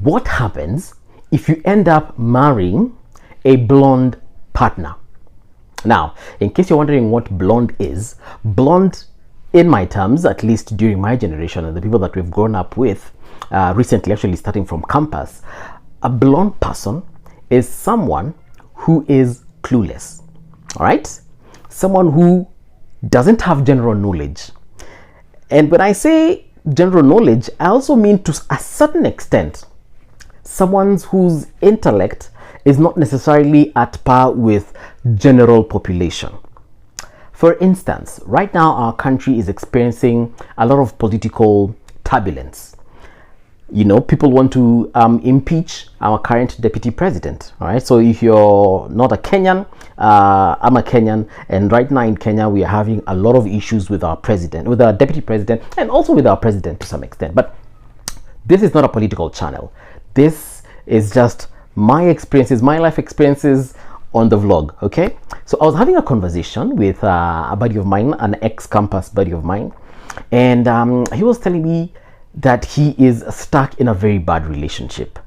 What happens if you end up marrying a blonde partner? Now, in case you're wondering what blonde is, blonde in my terms, at least during my generation and the people that we've grown up with recently, actually starting from campus, a blonde person is someone who is clueless, all right? Someone who doesn't have general knowledge. And when I say general knowledge, I also mean to a certain extent, someone whose intellect is not necessarily at par with general population. For instance, right now our country is experiencing a lot of political turbulence. You know, people want to impeach our current deputy president. All right. So if you're not a Kenyan, I'm a Kenyan, and right now in Kenya we are having a lot of issues with our president, with our deputy president, and also with our president to some extent. But this is not a political channel. This is just my experiences, my life experiences on the vlog. Okay. So I was having a conversation with a buddy of mine, an ex-campus buddy of mine, and he was telling me that he is stuck in a very bad relationship,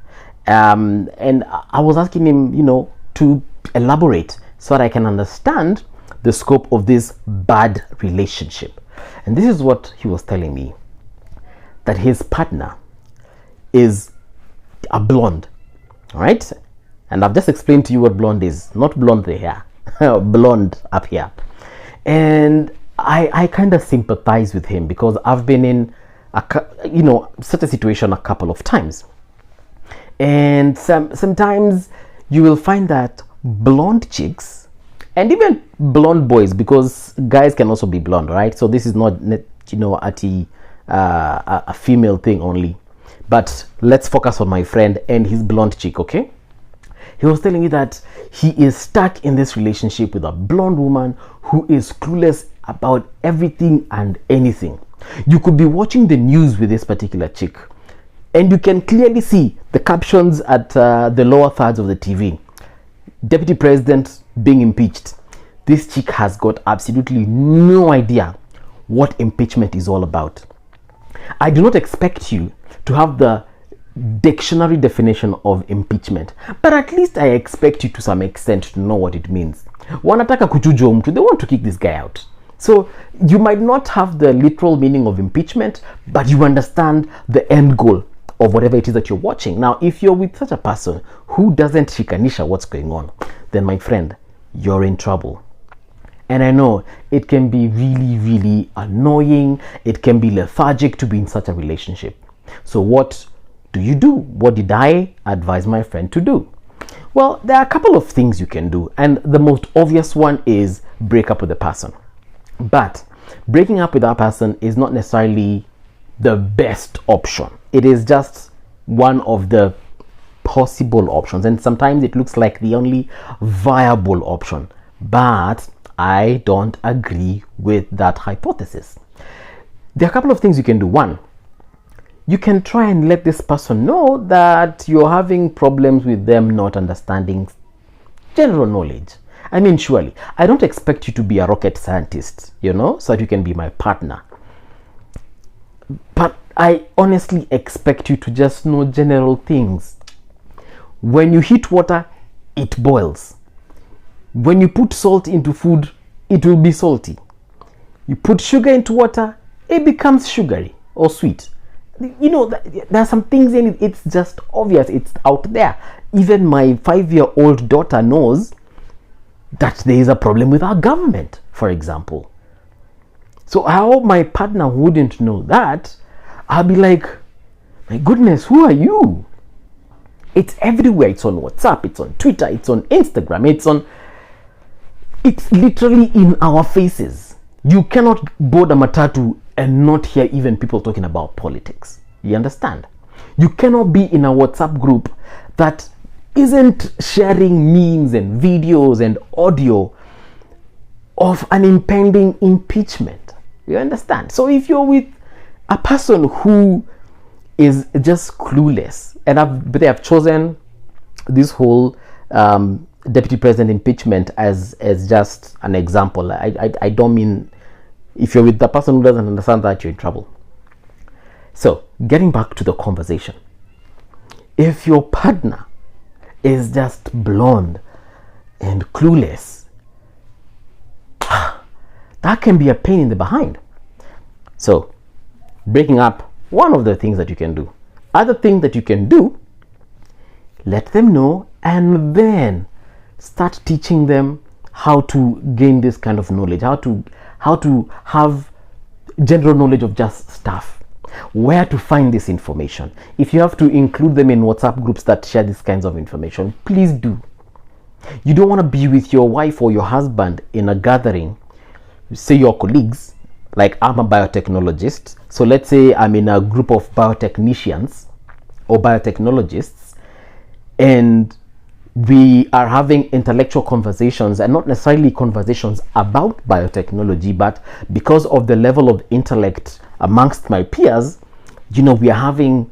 and I was asking him, you know, to elaborate so that I can understand the scope of this bad relationship. And this is what he was telling me, that his partner is a blonde, all right? And I've just explained to you what blonde is, not blonde the hair, blonde up here. And I kind of sympathize with him because I've been in such a situation a couple of times, and sometimes you will find that blonde chicks and even blonde boys, because guys can also be blonde, right? So this is not a female thing only, but let's focus on my friend and his blonde chick. Okay, he was telling me that he is stuck in this relationship with a blonde woman who is clueless about everything and anything. You could be watching the news with this particular chick, and you can clearly see the captions at the lower thirds of the TV. Deputy President being impeached. This chick has got absolutely no idea what impeachment is all about. I do not expect you to have the dictionary definition of impeachment, but at least I expect you to some extent to know what it means. Wanataka kuchuja mtu, they want to kick this guy out. So you might not have the literal meaning of impeachment, but you understand the end goal of whatever it is that you're watching. Now, if you're with such a person who doesn't shikanisha what's going on, then my friend, you're in trouble. And I know it can be really, really annoying. It can be lethargic to be in such a relationship. So what do you do? What did I advise my friend to do? Well, there are a couple of things you can do. And the most obvious one is break up with the person. But breaking up with that person is not necessarily the best option. It is just one of the possible options, and sometimes it looks like the only viable option. But I don't agree with that hypothesis. There are a couple of things you can do. One, you can try and let this person know that you're having problems with them not understanding general knowledge. I mean, surely, I don't expect you to be a rocket scientist, so that you can be my partner. But I honestly expect you to just know general things. When you heat water, it boils. When you put salt into food, it will be salty. You put sugar into water, it becomes sugary or sweet. There are some things in it, it's just obvious, it's out there. Even my 5-year-old daughter knows that there is a problem with our government, for example. So how my partner wouldn't know that? I'll be like, my goodness, who are you? It's everywhere. It's on WhatsApp, it's on Twitter, it's on Instagram, it's literally in our faces. You cannot board a matatu and not hear even people talking about politics. You understand? You cannot be in a WhatsApp group that isn't sharing memes and videos and audio of an impending impeachment. You understand? So if you're with a person who is just clueless, and they have chosen this whole deputy president impeachment as just an example. I don't mean, if you're with the person who doesn't understand that, you're in trouble. So getting back to the conversation, if your partner is just blonde and clueless, that can be a pain in the behind. So breaking up, one of the things that you can do. Other thing that you can do, let them know and then start teaching them how to gain this kind of knowledge, how to have general knowledge of just stuff, where to find this information. If you have to include them in WhatsApp groups that share these kinds of information, please do. You don't want to be with your wife or your husband in a gathering, say your colleagues, like I'm a biotechnologist, so let's say I'm in a group of biotechnicians or biotechnologists, and we are having intellectual conversations, and not necessarily conversations about biotechnology, but because of the level of intellect amongst my peers, we are having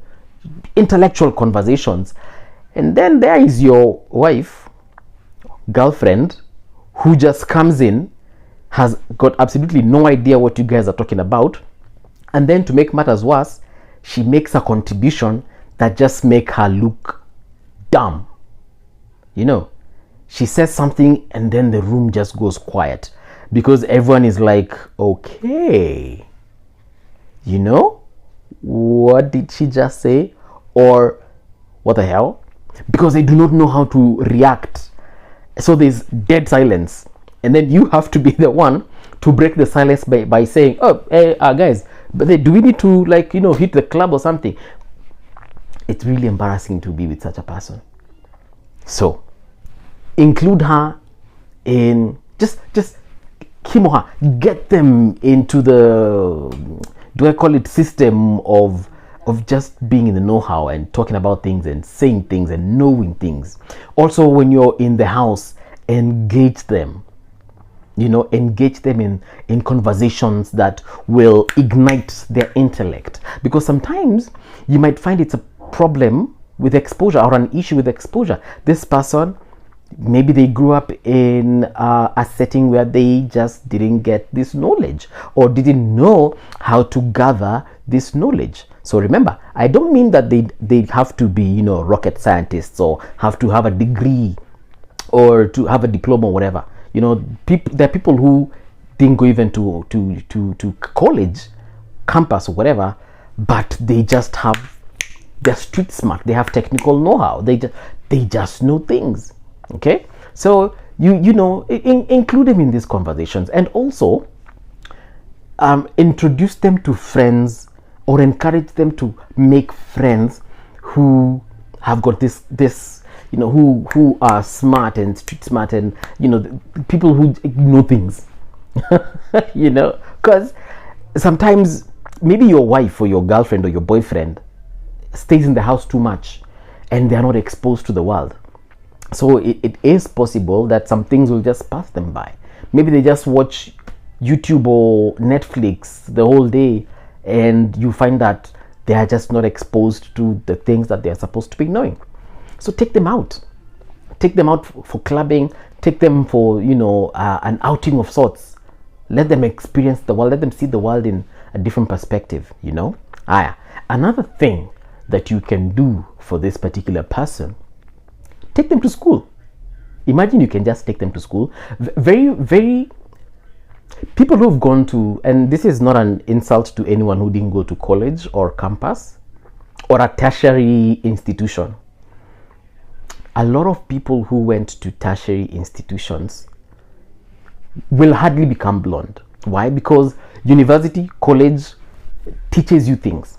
intellectual conversations. And then there is your wife, girlfriend, who just comes in, has got absolutely no idea what you guys are talking about, and then to make matters worse, she makes a contribution that just make her look dumb. She says something and then the room just goes quiet because everyone is like, okay, what did she just say? Or what the hell? Because they do not know how to react. So there's dead silence. And then you have to be the one to break the silence by saying, oh, hey, guys, but do we need to hit the club or something? It's really embarrassing to be with such a person. So include her in, just him or her, get them into the, do I call it, system of just being in the know-how and talking about things and saying things and knowing things. Also, when you're in the house, engage them. Engage them in conversations that will ignite their intellect. Because sometimes you might find it's a problem with exposure or an issue with exposure. This person, maybe they grew up in a setting where they just didn't get this knowledge or didn't know how to gather this knowledge. So remember, I don't mean that they have to be rocket scientists or have to have a degree or to have a diploma or whatever. There are people who didn't go even to college, campus or whatever, but they just have, they're street smart. They have technical know-how. They just know things. Okay, so include them in these conversations, and also introduce them to friends or encourage them to make friends who have got this who are smart and street smart, and people who know things. Because sometimes maybe your wife or your girlfriend or your boyfriend stays in the house too much and they're not exposed to the world. So it is possible that some things will just pass them by. Maybe they just watch YouTube or Netflix the whole day, and you find that they are just not exposed to the things that they are supposed to be knowing. So take them out. Take them out for clubbing. Take them for, an outing of sorts. Let them experience the world. Let them see the world in a different perspective, Another thing that you can do for this particular person, take them to school. Imagine you can just take them to school. Very people who've gone to, and this is not an insult to anyone who didn't go to college or campus or a tertiary institution. A lot of people who went to tertiary institutions will hardly become blonde. Why? Because university, college teaches you things.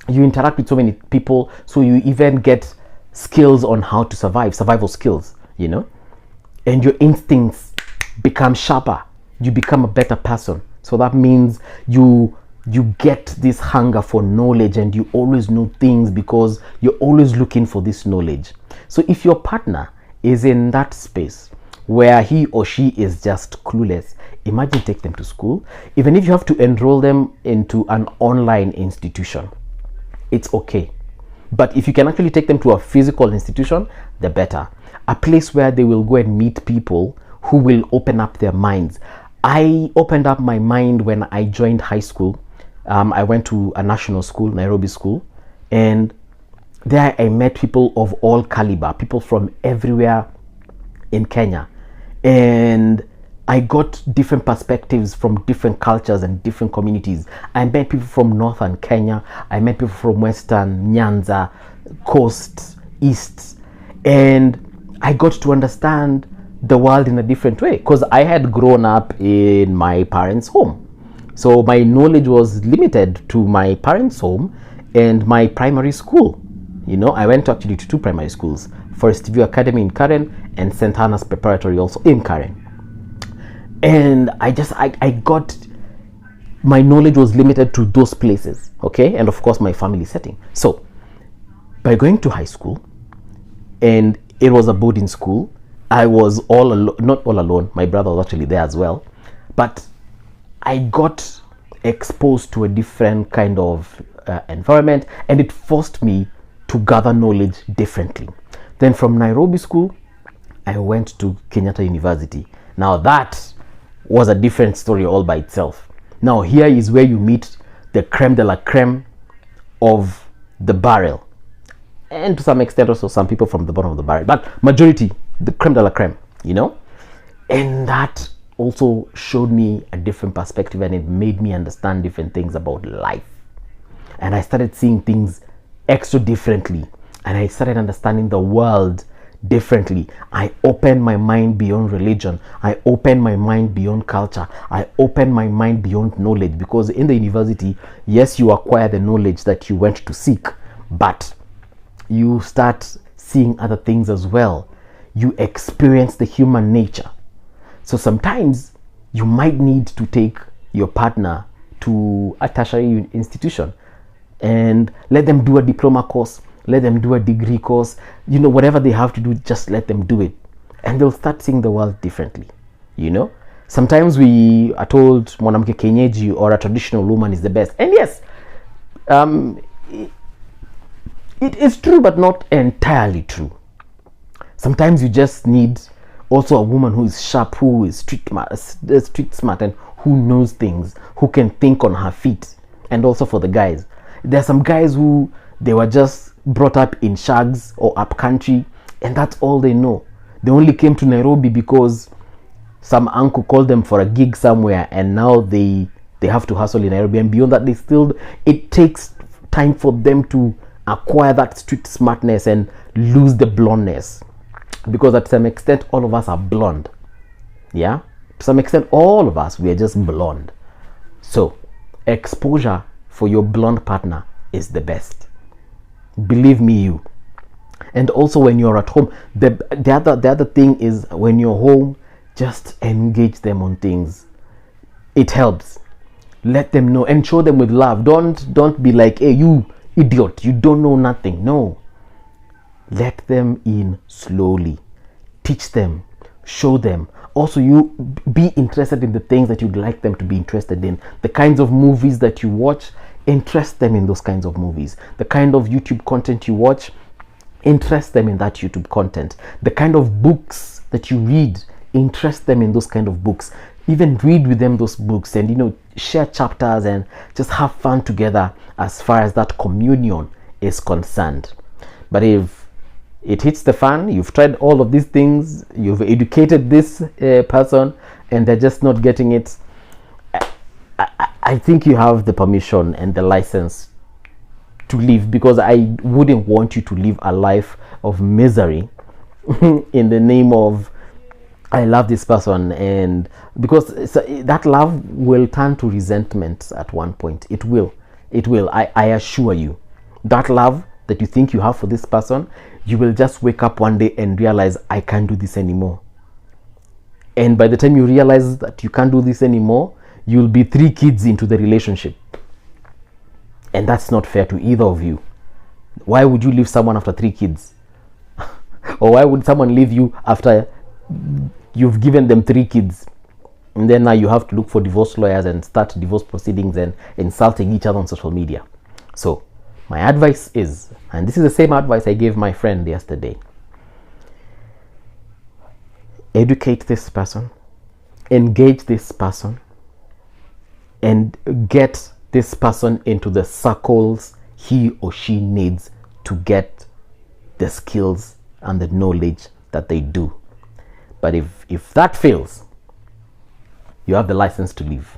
You interact with so many people, so you even get skills on how to survival skills, and your instincts become sharper. You become a better person. So that means you get this hunger for knowledge, and you always know things because you're always looking for this knowledge. So if your partner is in that space where he or she is just clueless, imagine take them to school. Even if you have to enroll them into an online institution, it's okay. But if you can actually take them to a physical institution, the better. A place where they will go and meet people who will open up their minds. I opened up my mind when I joined high school. I went to a national school, Nairobi school, and There I met people of all caliber, people from everywhere in Kenya, and I got different perspectives from different cultures and different communities. I met people from northern Kenya, I met people from western Nyanza, coast, east, and I got to understand the world in a different way because I had grown up in my parents' home. So my knowledge was limited to my parents' home and my primary school. You know, I went actually to two primary schools, Forest View Academy in Karen and St. Anna's Preparatory also in Karen. And I got, my knowledge was limited to those places, okay? And of course my family setting. So by going to high school, and it was a boarding school, I was not all alone, my brother was actually there as well, but I got exposed to a different kind of environment, and it forced me to gather knowledge differently. Then from Nairobi school, I went to Kenyatta University. Now that was a different story all by itself. Now here is where you meet the creme de la creme of the barrel, and to some extent also some people from the bottom of the barrel, but majority the creme de la creme, you know. And that also showed me a different perspective, and it made me understand different things about life. And I started seeing things extra differently, and I started understanding the world differently. I opened my mind beyond religion. I opened my mind beyond culture. I opened my mind beyond knowledge, because in the university, yes, you acquire the knowledge that you went to seek, but you start seeing other things as well. You experience the human nature. So sometimes you might need to take your partner to a tertiary institution and let them do a diploma course, let them do a degree course, you know, whatever they have to do, just let them do it. And they'll start seeing the world differently, you know. Sometimes we are told mwanamke kienyeji or a traditional woman is the best. And yes, it is true, but not entirely true. Sometimes you just need also a woman who is sharp, who is street smart, and who knows things, who can think on her feet. And also for the guys, there are some guys who they were just brought up in shags or up country, and that's all they know. They only came to Nairobi because some uncle called them for a gig somewhere, and now they have to hustle in Nairobi. And beyond that, it takes time for them to acquire that street smartness and lose the blondness. Because at some extent, all of us are blonde. Yeah? To some extent, all of us, we are just blonde. So, exposure for your blonde partner is the best. Believe me, you. And also when you're at home, the other thing is when you're home, just engage them on things. It helps. Let them know and show them with love. Don't be like, hey, you idiot, you don't know nothing. No. Let them in slowly. Teach them. Show them. Also, you be interested in the things that you'd like them to be interested in. The kinds of movies that you watch, interest them in those kinds of movies. The kind of YouTube content you watch, interest them in that YouTube content. The kind of books that you read, interest them in those kind of books. Even read with them those books, and, you know, share chapters and just have fun together as far as that communion is concerned. But if it hits the fan, you've tried all of these things, you've educated this person, and they're just not getting it, I think you have the permission and the license to live, because I wouldn't want you to live a life of misery in the name of I love this person, and because that love will turn to resentment at one point. It will. I assure you. That love that you think you have for this person, you will just wake up one day and realize, I can't do this anymore. And by the time you realize that you can't do this anymore, you'll be 3 kids into the relationship. And that's not fair to either of you. Why would you leave someone after 3 kids? Or why would someone leave you after you've given them 3 kids? And then now you have to look for divorce lawyers and start divorce proceedings and insulting each other on social media. So my advice is, and this is the same advice I gave my friend yesterday, educate this person, engage this person, and get this person into the circles he or she needs to get the skills and the knowledge that they do. But if that fails, you have the license to leave.